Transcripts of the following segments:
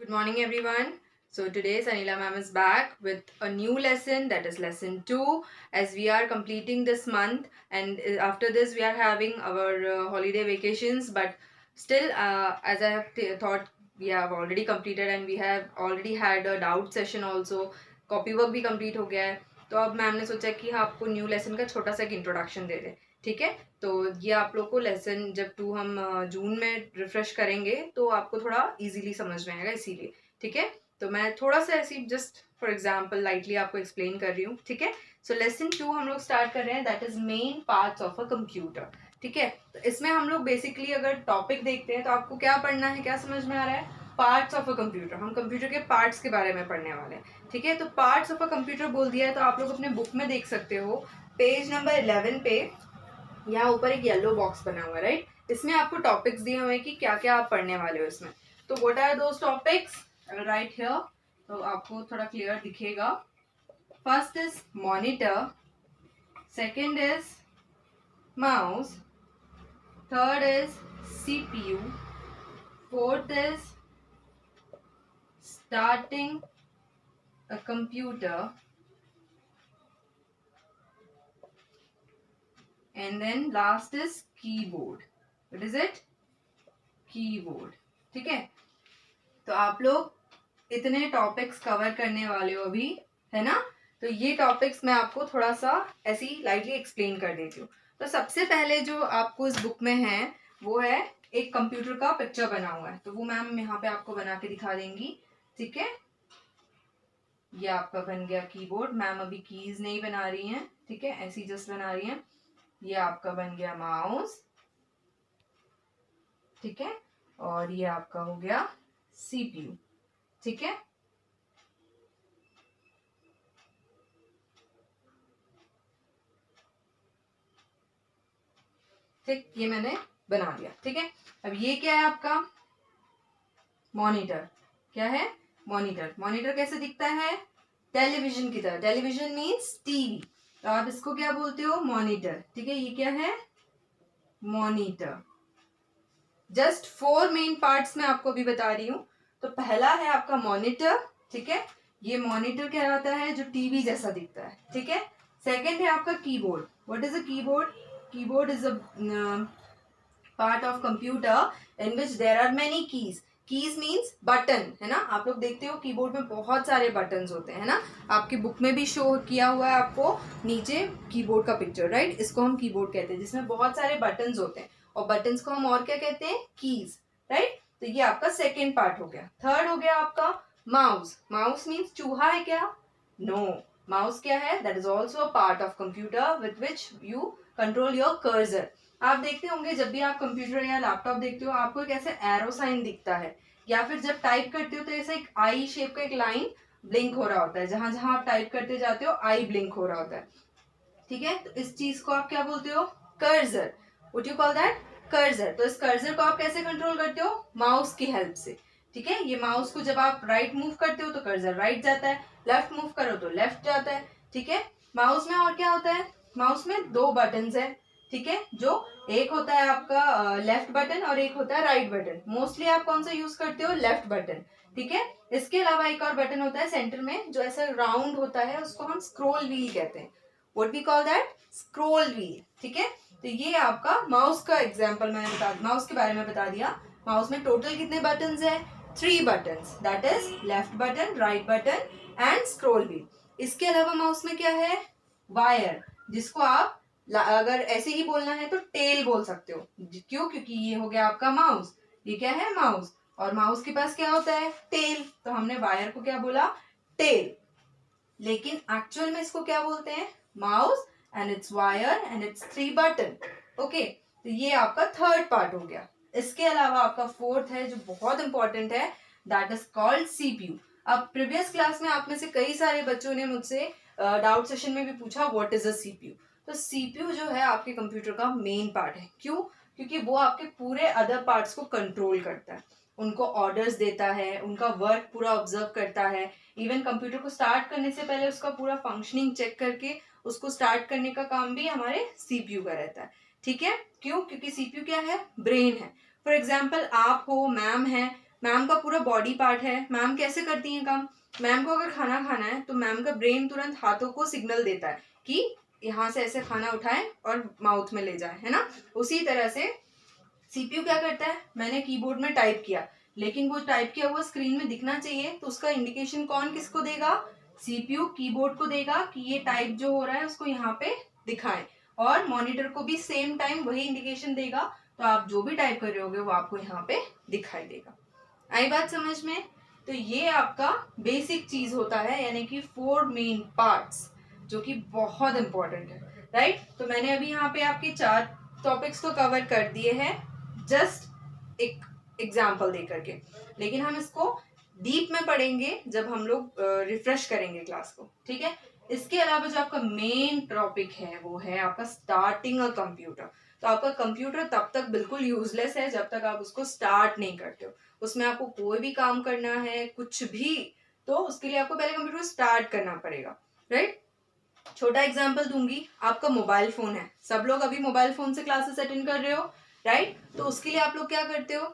Good morning, everyone. So today Sanila ma'am is back with a new lesson, that is lesson 2, as we are completing this month, and after this we are having our holiday vacations. But still, as I have thought, we have already completed and we have already had a doubt session also. Copy work भी complete हो गया है. तो अब ma'am ने सोचा कि हाँ आपको न्यू लेसन का छोटा सा एक इंट्रोडक्शन दे दें. ठीक है, तो ये आप लोग को लेसन जब 2 हम जून में रिफ्रेश करेंगे तो आपको थोड़ा इजीली समझ में आएगा, इसीलिए. ठीक है, तो मैं थोड़ा सा ऐसी जस्ट फॉर एग्जाम्पल लाइटली आपको एक्सप्लेन कर रही हूँ. ठीक है, सो लेसन 2 हम लोग स्टार्ट कर रहे हैं, that is main parts of a computer. ठीक है, तो इसमें हम लोग बेसिकली अगर टॉपिक देखते हैं तो आपको क्या पढ़ना है, क्या समझ में आ रहा है? Parts of a computer. हम कंप्यूटर के पार्ट्स के बारे में पढ़ने वाले हैं. ठीक है, तो पार्ट्स ऑफ अ कंप्यूटर बोल दिया है तो आप लोग अपने बुक में देख सकते हो, पेज नंबर 11 पे यहाँ ऊपर एक येलो बॉक्स बना हुआ है, राइट. इसमें आपको टॉपिक्स दिए हुए हैं कि क्या क्या आप पढ़ने वाले हो इसमें. तो what are those topics? Right here, तो आपको थोड़ा क्लियर दिखेगा. First is monitor, second is mouse, third is CPU, fourth is starting a computer, and then last is keyboard. What is it? Keyboard. ठीक है, तो आप लोग इतने टॉपिक्स कवर करने वाले हो अभी, है ना. तो ये टॉपिक्स मैं आपको थोड़ा सा ऐसी लाइटली एक्सप्लेन कर देती हूँ. तो सबसे पहले जो आपको इस बुक में है वो है एक कंप्यूटर का पिक्चर बना हुआ है, तो वो मैम यहाँ पे आपको बना के दिखा देंगी. ठीक है, ये आपका बन गया कीबोर्ड. मैम अभी कीज नहीं बना रही हैं, ठीक है, ऐसी जस्ट बना रही हैं. ये आपका बन गया माउस, ठीक है, और ये आपका हो गया सीपीयू. ठीक है, ठीक, ये मैंने बना दिया. ठीक है, अब ये क्या है आपका मॉनिटर. क्या है? मॉनिटर. मॉनिटर कैसे दिखता है? टेलीविजन की तरह. टेलीविजन मीन्स टीवी, तो आप इसको क्या बोलते हो? मॉनिटर. ठीक है, ये क्या है? मॉनिटर. जस्ट 4 मेन पार्ट्स में आपको अभी बता रही हूं. तो पहला है आपका मॉनिटर. ठीक है, ये मॉनिटर कहलाता है जो टीवी जैसा दिखता है. ठीक है, सेकंड है आपका keyboard. What is a keyboard? Keyboard is a part of computer in which there are many keys. Keys means button, है ना. आप लोग देखते हो कीबोर्ड में बहुत सारे बटन होते हैं, है ना. आपकी बुक में भी शो किया हुआ है आपको नीचे कीबोर्ड का पिक्चर, राइट. इसको हम कीबोर्ड कहते हैं जिसमें बहुत सारे बटन होते हैं, और बटन्स को हम और क्या कहते हैं? Keys, right. तो ये आपका सेकेंड पार्ट हो गया. थर्ड हो गया आपका माउस. माउस मीन्स चूहा है क्या? नो. माउस क्या है? That is also a part of computer with which you control your cursor. आप देखते होंगे जब भी आप कंप्यूटर या लैपटॉप देखते हो आपको एक ऐसे एरो साइन दिखता है, या फिर जब टाइप करते हो तो ऐसा एक आई शेप का एक लाइन ब्लिंक हो रहा होता है. जहां जहां आप टाइप करते जाते हो आई ब्लिंक हो रहा होता है. ठीक है, तो इस चीज को आप क्या बोलते हो? Cursor. What you call that? Cursor. तो इस कर्सर को आप कैसे कंट्रोल करते हो? माउस की हेल्प से. ठीक है, ये माउस को जब आप राइट मूव करते हो तो कर्सर राइट जाता है, लेफ्ट मूव करो तो लेफ्ट जाता है. ठीक है, माउस में और क्या होता है? माउस में 2 बटन है. ठीक है, जो एक होता है आपका लेफ्ट बटन और एक होता है राइट बटन. मोस्टली आप कौन सा यूज करते हो? Left button. ठीक है, इसके अलावा एक और बटन होता है सेंटर में जो ऐसा राउंड होता है, उसको हम स्क्रोल व्हील कहते हैं. What we call that? Scroll wheel. ठीक है, तो ये आपका माउस का एग्जांपल मैंने माउस के बारे में बता दिया. माउस में टोटल कितने बटन्स है? 3 buttons, that is left button, right button and scroll wheel. इसके अलावा माउस में क्या है? वायर, जिसको आप अगर ऐसे ही बोलना है तो टेल बोल सकते हो. क्यों? क्योंकि ये हो गया आपका माउस. ये क्या है? माउस. और माउस के पास क्या होता है? टेल. तो हमने वायर को क्या बोला? टेल. लेकिन एक्चुअल में इसको क्या बोलते हैं? Mouse and it's wire and it's 3 button. Okay, तो ये आपका थर्ड पार्ट हो गया. इसके अलावा आपका फोर्थ है जो बहुत इंपॉर्टेंट है, दैट इज कॉल्ड सीपीयू. अब प्रीवियस क्लास में आप में से कई सारे बच्चों ने मुझसे डाउट सेशन में भी पूछा व्हाट इज अ सीपीयू. तो सीपीयू जो है आपके कंप्यूटर का मेन पार्ट है. क्यों? क्योंकि वो आपके पूरे अदर पार्ट्स को कंट्रोल करता है, उनको ऑर्डर्स देता है, उनका वर्क पूरा ऑब्जर्व करता है. इवन कंप्यूटर को स्टार्ट करने से पहले उसका पूरा फंक्शनिंग चेक करके उसको स्टार्ट करने का काम भी हमारे सीपीयू का रहता है. ठीक है, क्यों? क्योंकि सीपीयू क्या है? ब्रेन है. फॉर एग्जाम्पल आप हो, मैम है, मैम का पूरा बॉडी पार्ट है। मैम कैसे करती हैं काम? मैम को अगर खाना खाना है तो मैम का ब्रेन तुरंत हाथों को सिग्नल देता है कि यहाँ से ऐसे खाना उठाएं और माउथ में ले जाए, है ना। उसी तरह से सीपीयू क्या करता है, मैंने कीबोर्ड में टाइप किया, लेकिन वो टाइप किया हुआ स्क्रीन में दिखना चाहिए, तो उसका इंडिकेशन कौन किसको देगा? सीपीयू कीबोर्ड को देगा कि ये टाइप जो हो रहा है उसको यहाँ पे दिखाएं, और मॉनिटर को भी सेम टाइम वही इंडिकेशन देगा, तो आप जो भी टाइप कर रहे होगे वो आपको यहाँ पे दिखाई देगा। आई बात समझ में? तो ये आपका बेसिक चीज होता है, यानी कि 4 मेन पार्ट्स, जो कि बहुत इंपॉर्टेंट है, राइट। तो मैंने अभी यहाँ पे आपके 4 टॉपिक्स तो कवर कर दिए हैं जस्ट एक एग्जाम्पल दे करके, लेकिन हम इसको डीप में पढ़ेंगे जब हम लोग रिफ्रेश करेंगे क्लास को, ठीक है। इसके अलावा जो आपका मेन टॉपिक है वो है आपका स्टार्टिंग अ कंप्यूटर। तो आपका कंप्यूटर तब तक बिल्कुल यूजलेस है जब तक आप उसको स्टार्ट नहीं करते हो। उसमें आपको कोई भी काम करना है, कुछ भी, तो उसके लिए आपको पहले कंप्यूटर स्टार्ट करना पड़ेगा, राइट। छोटा एग्जांपल दूंगी, आपका मोबाइल फोन है, सब लोग अभी मोबाइल फोन से क्लासेस अटेंड कर रहे हो, राइट। तो उसके लिए आप लोग क्या करते हो,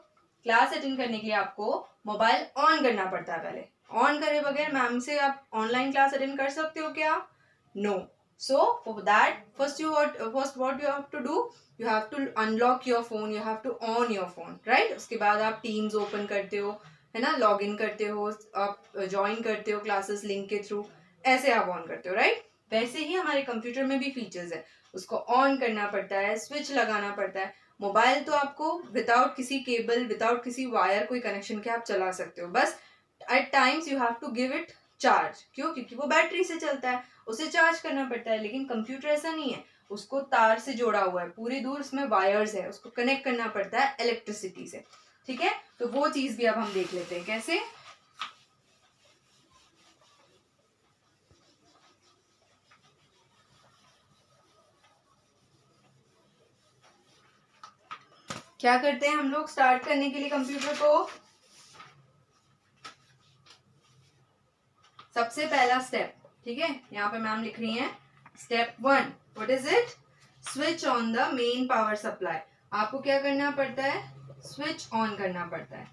क्लास अटेंड करने के लिए आपको मोबाइल ऑन करना पड़ता है। पहले ऑन करे बगैर मैम से आप ऑनलाइन क्लास अटेंड कर सकते हो क्या? No. So for that, first what you have to do, you have to unlock your phone, you have to on your phone, right? उसके बाद आप Teams ओपन करते हो, है ना, लॉग इन करते हो, आप ज्वाइन करते हो क्लासेस लिंक के थ्रू, ऐसे आप ऑन करते हो, राइट। वैसे ही हमारे कंप्यूटर में भी फीचर्स है, उसको ऑन करना पड़ता है, स्विच लगाना पड़ता है। मोबाइल तो आपको विदाउट किसी केबल, विदाउट किसी वायर कोई कनेक्शन के आप चला सकते हो, बस at times you have to give it charge. क्यों? क्योंकि वो बैटरी से चलता है, उसे चार्ज करना पड़ता है। लेकिन कंप्यूटर ऐसा नहीं है, उसको तार से जोड़ा हुआ है, पूरी दूर उसमें वायर्स है, उसको कनेक्ट करना पड़ता है इलेक्ट्रिसिटी से, ठीक है। तो वो चीज भी अब हम देख लेते हैं कैसे। क्या करते हैं हम लोग स्टार्ट करने के लिए कंप्यूटर को? सबसे पहला स्टेप, ठीक है, यहाँ पे मैम लिख रही हैं step 1, what is it? Switch on the main power supply. आपको क्या करना पड़ता है? स्विच ऑन करना पड़ता है।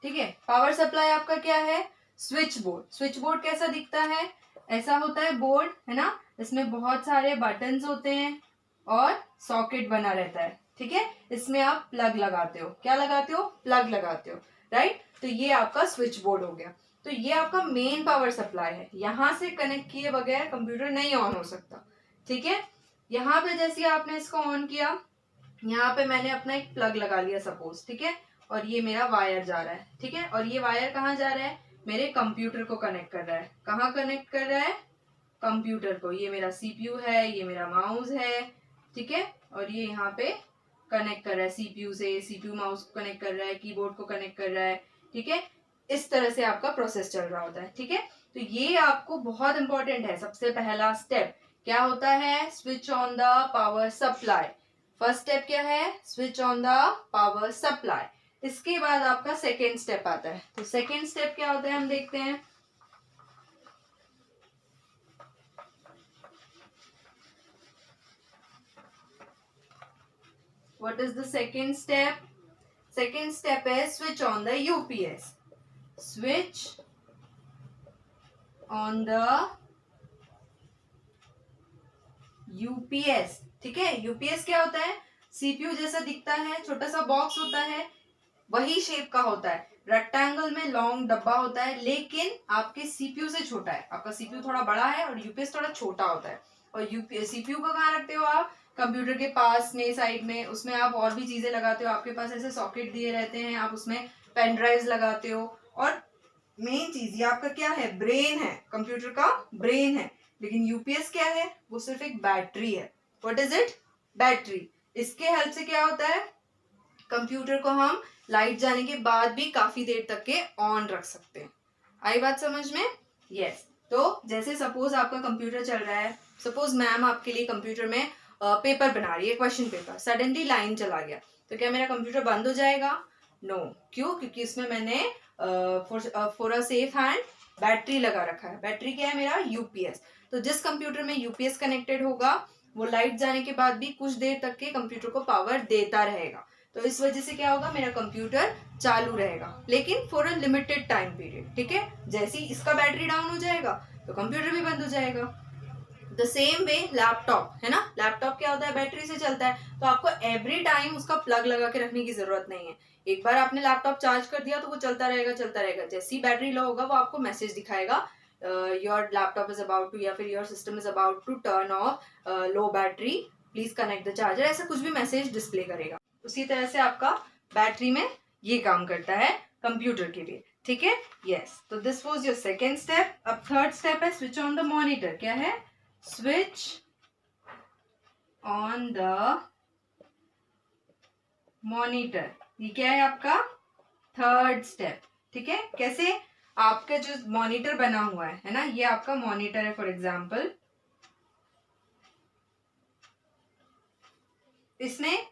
ठीक है, पावर सप्लाई आपका क्या है? Switch board. स्विच बोर्ड कैसा दिखता है? ऐसा होता है बोर्ड, है ना, इसमें बहुत सारे बटन्स होते हैं और सॉकेट बना रहता है, ठीक है। इसमें आप प्लग लगाते हो, क्या लगाते हो? प्लग लगाते हो, राइट। तो ये आपका स्विच बोर्ड हो गया। तो ये आपका मेन पावर सप्लाई है, यहां से कनेक्ट किए बगैर कंप्यूटर नहीं ऑन हो सकता, ठीक है। यहाँ पे जैसे आपने इसको ऑन किया, यहाँ पे मैंने अपना एक प्लग लगा लिया सपोज, ठीक है, और ये मेरा वायर जा रहा है, ठीक है, और ये वायर कहाँ जा रहा है? मेरे कंप्यूटर को कनेक्ट कर रहा है। कहाँ कनेक्ट कर रहा है? कंप्यूटर को। ये मेरा सीपीयू है, ये मेरा माउस है, ठीक है, और ये यहाँ पे कनेक्ट कर रहा है सीपीयू से, सीपीयू माउस को कनेक्ट कर रहा है, कीबोर्ड को कनेक्ट कर रहा है, ठीक है। इस तरह से आपका प्रोसेस चल रहा होता है, ठीक है। तो ये आपको बहुत इंपॉर्टेंट है। सबसे पहला स्टेप क्या होता है? Switch on the power supply. First step क्या है? Switch on the power supply. इसके बाद आपका सेकेंड स्टेप आता है। तो सेकेंड स्टेप क्या होता है हम देखते हैं। What is the second step? Second step is switch on the UPS. Switch on the UPS, ठीक है। UPS क्या होता है? सीपीयू जैसा दिखता है, छोटा सा बॉक्स होता है, वही शेप का होता है, रेक्टेंगल में लॉन्ग डब्बा होता है, लेकिन आपके सीपीयू से छोटा है। आपका सीपीयू थोड़ा बड़ा है और यूपीएस थोड़ा छोटा होता है। और यूपीएस सीपीयू को कहाँ रखते हो आप? कंप्यूटर के पास में, साइड में, उसमें आप और भी चीजें लगाते हो। आपके पास ऐसे सॉकेट दिए रहते हैं, आप उसमें पेन ड्राइव लगाते हो। और मेन चीज ये आपका क्या है? ब्रेन है, कंप्यूटर का ब्रेन है। लेकिन यूपीएस क्या है? वो सिर्फ एक बैटरी है। What is it? बैटरी। इसके हेल्प से क्या होता है? कंप्यूटर को हम लाइट जाने के बाद भी काफी देर तक के ऑन रख सकते हैं। आई बात समझ में? यस। तो जैसे सपोज आपका कंप्यूटर चल रहा है, सपोज मैम आपके लिए कंप्यूटर में पेपर बना रही है, क्वेश्चन पेपर, सडनली लाइन चला गया, तो क्या मेरा कंप्यूटर बंद हो जाएगा? नो। क्यों? क्योंकि इसमें मैंने for a safe hand battery लगा रखा है। बैटरी क्या है मेरा? यूपीएस। तो जिस कंप्यूटर में यूपीएस कनेक्टेड होगा वो लाइट जाने के बाद भी कुछ देर तक के कंप्यूटर को पावर देता रहेगा। तो इस वजह से क्या होगा, मेरा कंप्यूटर चालू रहेगा, लेकिन for a limited time period. ठीक है, जैसे ही इसका बैटरी डाउन हो जाएगा तो कंप्यूटर भी बंद हो जाएगा। द सेम वे लैपटॉप है ना, लैपटॉप क्या होता है, बैटरी से चलता है। तो आपको एवरी टाइम उसका प्लग लगा के रखने की जरूरत नहीं है। एक बार आपने लैपटॉप चार्ज कर दिया तो वो चलता रहेगा चलता रहेगा। जैसी बैटरी लो होगा वो आपको मैसेज दिखाएगा, your laptop is about to, या फिर your system is about to turn off low battery, please connect the charger, ऐसा कुछ भी मैसेज डिस्प्ले करेगा। उसी तरह से आपका बैटरी में ये काम करता है कंप्यूटर के लिए। ठीक है, यस। तो this was your second step. अब थर्ड स्टेप है स्विच ऑन द मॉनिटर। क्या है? Switch on the monitor. ये क्या है आपका? Third step. ठीक है, कैसे? आपका जो मॉनिटर बना हुआ है ना, ये आपका मॉनिटर है। फॉर एग्जांपल इसमें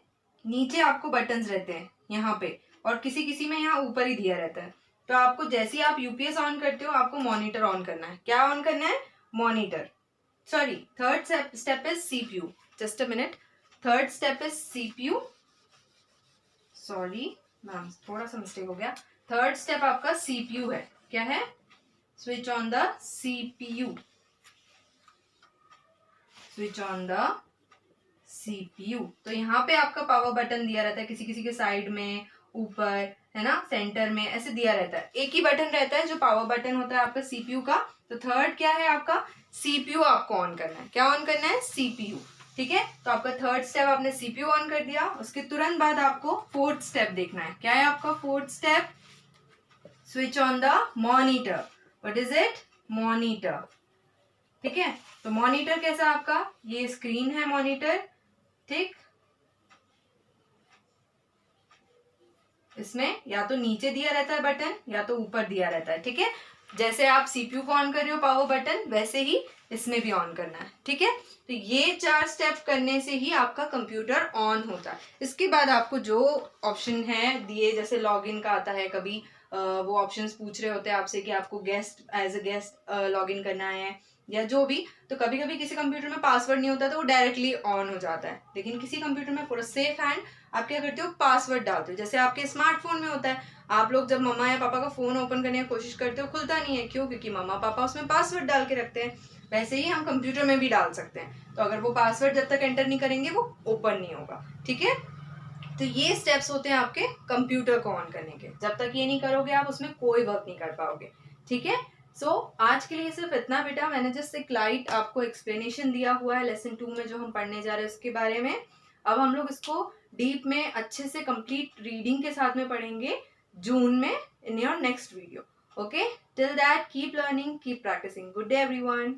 नीचे आपको बटन्स रहते हैं यहाँ पे, और किसी किसी में यहाँ ऊपर ही दिया रहता है। तो आपको जैसे ही आप यूपीएस ऑन करते हो आपको मॉनिटर ऑन करना है। क्या ऑन करना है? Monitor. Sorry, third step is CPU. Just a minute, third step is CPU. Sorry ma'am, थोड़ा सा मिस्टेक हो गया। थर्ड स्टेप आपका सीपीयू है। क्या है? Switch on the CPU. Switch on the CPU. तो यहाँ पे आपका पावर बटन दिया रहता है, किसी किसी के साइड में, ऊपर, है ना, सेंटर में, ऐसे दिया रहता है। एक ही बटन रहता है जो पावर बटन होता है आपका सीपीयू का। तो थर्ड क्या है आपका? सीपीयू आपको ऑन करना है। क्या ऑन करना है? सीपीयू। ठीक है, तो आपका थर्ड स्टेप आपने सीपीयू ऑन कर दिया। उसके तुरंत बाद आपको फोर्थ स्टेप देखना है। क्या है आपका fourth step? Switch on the monitor. What is it? Monitor. ठीक है, तो मॉनिटर कैसा आपका? ये स्क्रीन है मॉनिटर। ठीक, इसमें या तो नीचे दिया रहता है बटन या तो ऊपर दिया रहता है। ठीक है, जैसे आप सीपीयू को ऑन कर रहे हो पावर बटन, वैसे ही इसमें भी ऑन करना है। ठीक है, तो ये 4 स्टेप करने से ही आपका कंप्यूटर ऑन होता है। इसके बाद आपको जो ऑप्शन है दिए, जैसे लॉगिन का आता है, कभी वो ऑप्शंस पूछ रहे होते हैं आपसे कि आपको guest as a guest login करना है या जो भी। तो कभी कभी किसी कंप्यूटर में पासवर्ड नहीं होता तो वो डायरेक्टली ऑन हो जाता है, लेकिन किसी कंप्यूटर में पूरा सेफ हैंड आप क्या करते हो? पासवर्ड डालते हो। जैसे आपके स्मार्टफोन में होता है, आप लोग जब मम्मा या पापा का फोन ओपन करने की कोशिश करते हो, खुलता नहीं है। क्यों? क्योंकि मम्मा पापा उसमें पासवर्ड डाल के रखते हैं। वैसे ही हम कंप्यूटर में भी डाल सकते हैं। तो अगर वो पासवर्ड जब तक एंटर नहीं करेंगे वो ओपन नहीं होगा। ठीक है, तो ये स्टेप्स होते हैं आपके कंप्यूटर को ऑन करने के। जब तक ये नहीं करोगे आप उसमें कोई वर्क नहीं कर पाओगे। ठीक है, सो आज के लिए सिर्फ इतना बेटा। मैंने जस्ट एक लाइट आपको एक्सप्लेनेशन दिया हुआ है लेसन 2 में जो हम पढ़ने जा रहे हैं उसके बारे में। अब हम लोग इसको डीप में अच्छे से कंप्लीट रीडिंग के साथ में पढ़ेंगे जून में in your next video. Okay, till that keep learning, keep practising. Good day everyone.